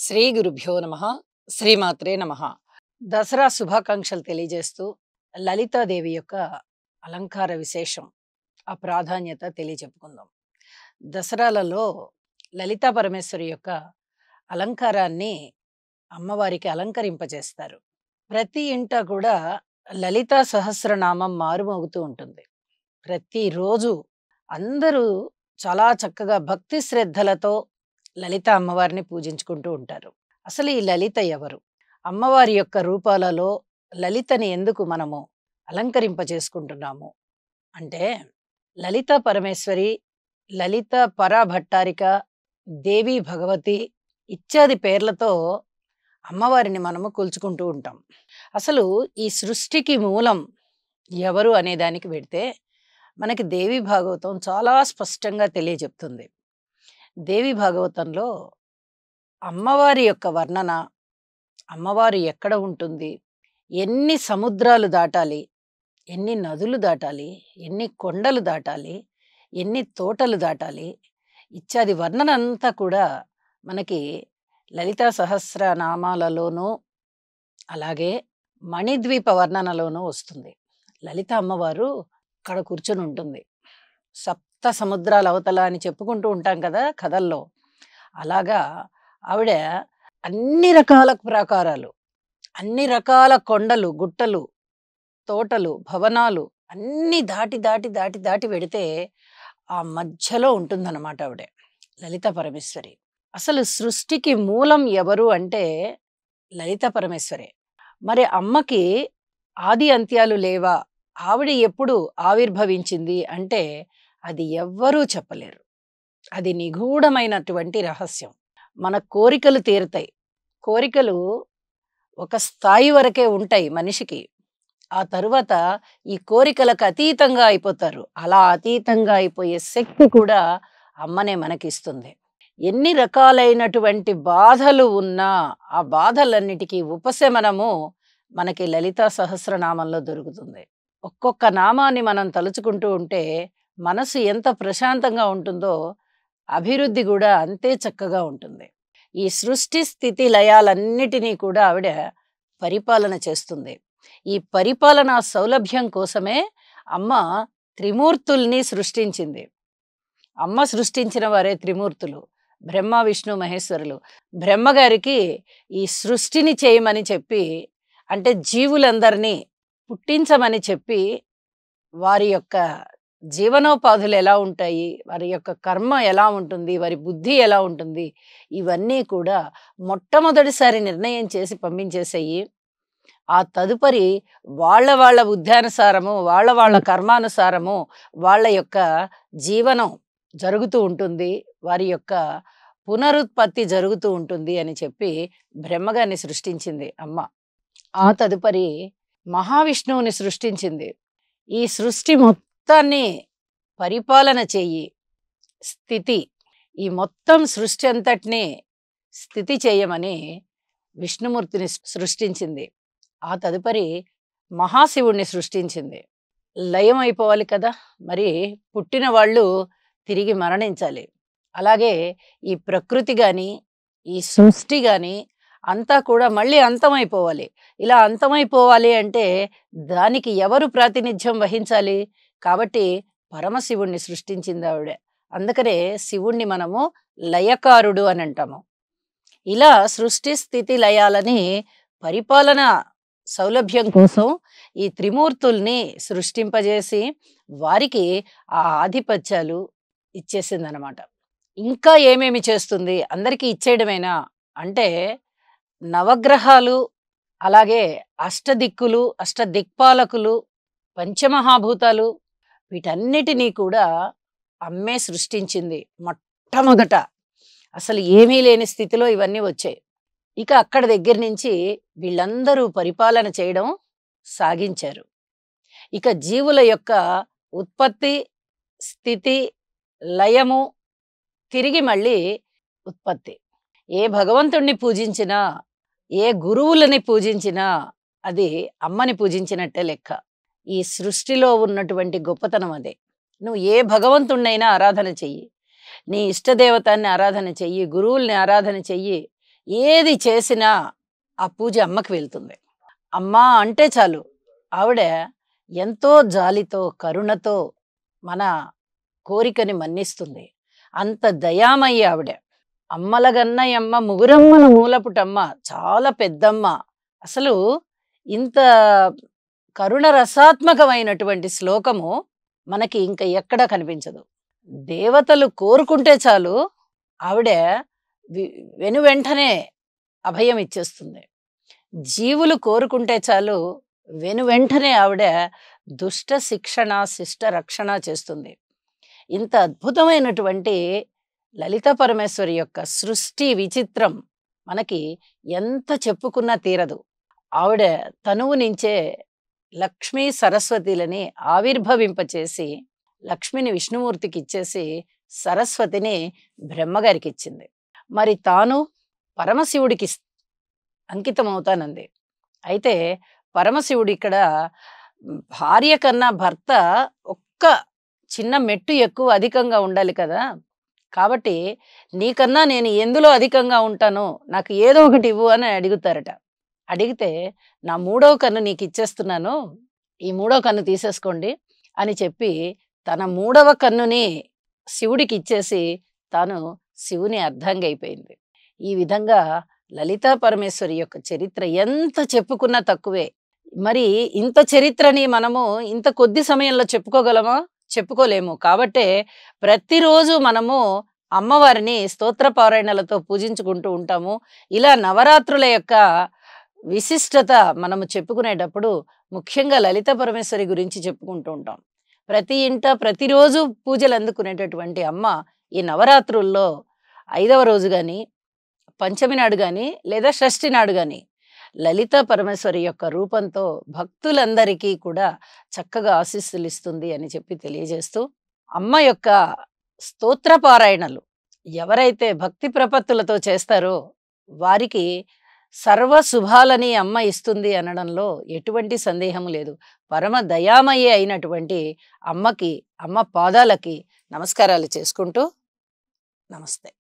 శ్రీ గురుభ్యో నమః. శ్రీమాత్రే నమః. దసరా శుభాకాంక్షలు తెలియజేస్తూ లలితాదేవి యొక్క అలంకార విశేషం, ఆ ప్రాధాన్యత తెలియచెప్పుకుందాం. దసరాలలో లలితా పరమేశ్వరి యొక్క అలంకారాన్ని అమ్మవారికి అలంకరింపజేస్తారు. ప్రతి ఇంట కూడా లలితా సహస్రనామం మారుమోగుతూ ఉంటుంది. ప్రతిరోజు అందరూ చాలా చక్కగా భక్తి శ్రద్ధలతో లలిత అమ్మవారిని పూజించుకుంటూ ఉంటారు. అసలు ఈ లలిత ఎవరు? అమ్మవారి యొక్క రూపాలలో లలితని ఎందుకు మనము అలంకరింపజేసుకుంటున్నాము అంటే, లలిత పరమేశ్వరి, లలిత పరాభట్టారిక, దేవి భగవతి ఇత్యాది పేర్లతో అమ్మవారిని మనము కొలుచుకుంటూ ఉంటాం. అసలు ఈ సృష్టికి మూలం ఎవరు అనే దానికి వెడితే మనకి దేవి భాగవతం చాలా స్పష్టంగా తెలియజెప్తుంది. దేవి భాగవతంలో అమ్మవారి యొక్క వర్ణన, అమ్మవారు ఎక్కడ ఉంటుంది, ఎన్ని సముద్రాలు దాటాలి, ఎన్ని నదులు దాటాలి, ఎన్ని కొండలు దాటాలి, ఎన్ని తోటలు దాటాలి ఇత్యాది వర్ణన అంతా కూడా మనకి లలితా సహస్రనామాలలోనూ అలాగే మణిద్వీప వర్ణనలోనూ వస్తుంది. లలిత అమ్మవారు అక్కడ కూర్చొని ఉంటుంది. సప్త సముద్రాల అవతల అని చెప్పుకుంటూ ఉంటాం కదా కథల్లో. అలాగా ఆవిడ అన్ని రకాల ప్రాకారాలు, అన్ని రకాల కొండలు, గుట్టలు, తోటలు, భవనాలు అన్ని దాటి దాటి దాటి దాటి వెడితే ఆ మధ్యలో ఉంటుందన్నమాట ఆవిడ లలిత పరమేశ్వరి. అసలు సృష్టికి మూలం ఎవరు అంటే లలిత పరమేశ్వరే. మరి అమ్మకి ఆది అంత్యాలు లేవా, ఆవిడ ఎప్పుడు ఆవిర్భవించింది అంటే అది ఎవ్వరూ చెప్పలేరు. అది నిగూఢమైనటువంటి రహస్యం. మన కోరికలు తీరుతాయి. కోరికలు ఒక స్థాయి వరకే ఉంటాయి మనిషికి. ఆ తరువాత ఈ కోరికలకు అతీతంగా అయిపోతారు. అలా అతీతంగా అయిపోయే శక్తి కూడా అమ్మనే మనకిస్తుంది. ఎన్ని రకాలైనటువంటి బాధలు ఉన్నా ఆ బాధలన్నిటికీ ఉపశమనము మనకి లలితా సహస్రనామంలో దొరుకుతుంది. ఒక్కొక్క నామాన్ని మనం తలుచుకుంటూ ఉంటే మనసు ఎంత ప్రశాంతంగా ఉంటుందో అభివృద్ధి కూడా అంతే చక్కగా ఉంటుంది. ఈ సృష్టి స్థితి లయాలన్నిటినీ కూడా ఆవిడ పరిపాలన చేస్తుంది. ఈ పరిపాలనా సౌలభ్యం కోసమే అమ్మ త్రిమూర్తుల్ని సృష్టించింది. అమ్మ సృష్టించిన వారే త్రిమూర్తులు, బ్రహ్మ విష్ణు మహేశ్వరులు. బ్రహ్మగారికి ఈ సృష్టిని చేయమని చెప్పి, అంటే జీవులందరినీ పుట్టించమని చెప్పి, వారి యొక్క జీవనోపాధులు ఎలా ఉంటాయి, వారి యొక్క కర్మ ఎలా ఉంటుంది, వారి బుద్ధి ఎలా ఉంటుంది, ఇవన్నీ కూడా మొట్టమొదటిసారి నిర్ణయం చేసి పంపించేసేయి. ఆ తదుపరి వాళ్ళ బుద్ధ్యానుసారము, వాళ్ళ కర్మానుసారము వాళ్ళ యొక్క జీవనం జరుగుతూ ఉంటుంది, వారి యొక్క పునరుత్పత్తి జరుగుతూ ఉంటుంది అని చెప్పి బ్రహ్మగారిని సృష్టించింది అమ్మ. ఆ తదుపరి మహావిష్ణువుని సృష్టించింది. ఈ సృష్టి మొత్తాన్ని పరిపాలన చెయ్యి, స్థితి, ఈ మొత్తం సృష్టి అంతటినీ స్థితి చేయమని విష్ణుమూర్తిని సృష్టించింది. ఆ తదుపరి మహాశివుణ్ణి సృష్టించింది. లయం అయిపోవాలి కదా, మరి పుట్టిన వాళ్ళు తిరిగి మరణించాలి. అలాగే ఈ ప్రకృతి కానీ ఈ సృష్టి కానీ అంతా కూడా మళ్ళీ అంతమైపోవాలి. ఇలా అంతమైపోవాలి అంటే దానికి ఎవరు ప్రాతినిధ్యం వహించాలి? కాబట్టి పరమశివుణ్ణి సృష్టించింది ఆవిడ. అందుకనే శివుణ్ణి మనము లయకారుడు అని అంటాము. ఇలా సృష్టి స్థితి లయాలని పరిపాలన సౌలభ్యం కోసం ఈ త్రిమూర్తుల్ని సృష్టింపజేసి వారికి ఆ ఆధిపత్యాలు ఇచ్చేసిందనమాట. ఇంకా ఏమేమి చేస్తుంది? అందరికీ ఇచ్చేయడమేనా అంటే, నవగ్రహాలు, అలాగే అష్టదిక్కులు, అష్టదిక్పాలకులు, పంచమహాభూతాలు వీటన్నిటినీ కూడా అమ్మే సృష్టించింది. మొట్టమొదట అసలు ఏమీ లేని స్థితిలో ఇవన్నీ వచ్చాయి. ఇక అక్కడ దగ్గర నుంచి వీళ్ళందరూ పరిపాలన చేయడం సాగించారు. ఇక జీవుల యొక్క ఉత్పత్తి, స్థితి, లయము, తిరిగి మళ్ళీ ఉత్పత్తి. ఏ భగవంతుణ్ణి పూజించినా, ఏ గురువులని పూజించినా అది అమ్మని పూజించినట్టే లెక్క. ఈ సృష్టిలో ఉన్నటువంటి గొప్పతనం అదే. నువ్వు ఏ భగవంతుణ్ణైనా ఆరాధన చెయ్యి, నీ ఇష్టదేవతాన్ని ఆరాధన చెయ్యి, గురువుల్ని ఆరాధన చెయ్యి, ఏది చేసినా ఆ పూజ అమ్మకి వెళ్తుంది. అమ్మ అంటే చాలు ఆవిడ ఎంతో జాలితో, కరుణతో మన కోరికని మన్నిస్తుంది. అంత దయామయి ఆవిడ. అమ్మలగన్నయమ్మ ముగురమ్మల మూలపుటమ్మ, చాలా పెద్దమ్మ. అసలు ఇంత కరుణ రసాత్మకమైనటువంటి శ్లోకము మనకి ఇంక ఎక్కడా కనిపించదు. దేవతలు కోరుకుంటే చాలు ఆవిడ వి వెనువెంటనే అభయం ఇచ్చేస్తుంది. జీవులు కోరుకుంటే చాలు వెనువెంటనే ఆవిడ దుష్ట శిక్షణ, శిష్ట రక్షణ చేస్తుంది. ఇంత అద్భుతమైనటువంటి లలితా పరమేశ్వరి యొక్క సృష్టి విచిత్రం మనకి ఎంత చెప్పుకున్నా తీరదు. ఆవిడ తనువు నుంచే లక్ష్మీ సరస్వతిలని ఆవిర్భవింపచేసి, లక్ష్మిని విష్ణుమూర్తికి ఇచ్చేసి, సరస్వతిని బ్రహ్మగారికి ఇచ్చింది. మరి తాను పరమశివుడికి అంకితమవుతానంది. అయితే పరమశివుడు ఇక్కడ భార్య కన్నా భర్త ఒక్క చిన్న మెట్టు ఎక్కువ అధికంగా ఉండాలి కదా! కాబట్టి నీకన్నా నేను ఎందులో అధికంగా ఉంటానో నాకు ఏదో ఒకటి ఇవ్వు అని అడుగుతారట. అడిగితే నా మూడవ కన్ను నీకు ఇచ్చేస్తున్నాను, ఈ మూడవ కన్ను తీసేసుకోండి అని చెప్పి తన మూడవ కన్నుని శివుడికి ఇచ్చేసి తాను శివుని అర్ధాంగి అయిపోయింది. ఈ విధంగా లలితా పరమేశ్వరి యొక్క చరిత్ర ఎంత చెప్పుకున్నా తక్కువే. మరి ఇంత చరిత్రని మనము ఇంత కొద్ది సమయంలో చెప్పుకోగలమా? చెప్పుకోలేము. కాబట్టే ప్రతిరోజు మనము అమ్మవారిని స్తోత్ర పారాయణలతో పూజించుకుంటూ ఉంటాము. ఇలా నవరాత్రుల యొక్క విశిష్టత మనము చెప్పుకునేటప్పుడు ముఖ్యంగా లలిత పరమేశ్వరి గురించి చెప్పుకుంటూ ఉంటాం. ప్రతి ఇంట ప్రతిరోజు పూజలు అందుకునేటటువంటి అమ్మ ఈ నవరాత్రుల్లో 5వ రోజు గాని, పంచమి నాడు గాని, లేదా షష్ఠి నాడు గాని లలితా పరమేశ్వరి యొక్క రూపంతో భక్తులందరికీ కూడా చక్కగా ఆశీస్సులు ఇస్తుంది అని చెప్పి తెలియజేస్తూ, అమ్మ యొక్క స్తోత్ర పారాయణలు ఎవరైతే భక్తి ప్రపత్తులతో చేస్తారో వారికి సర్వ శుభాలని అమ్మ ఇస్తుంది అనడంలో ఎటువంటి సందేహం లేదు. పరమ దయామయే అయినటువంటి అమ్మకి, అమ్మ పాదాలకి నమస్కారాలు చేసుకుంటూ నమస్తే.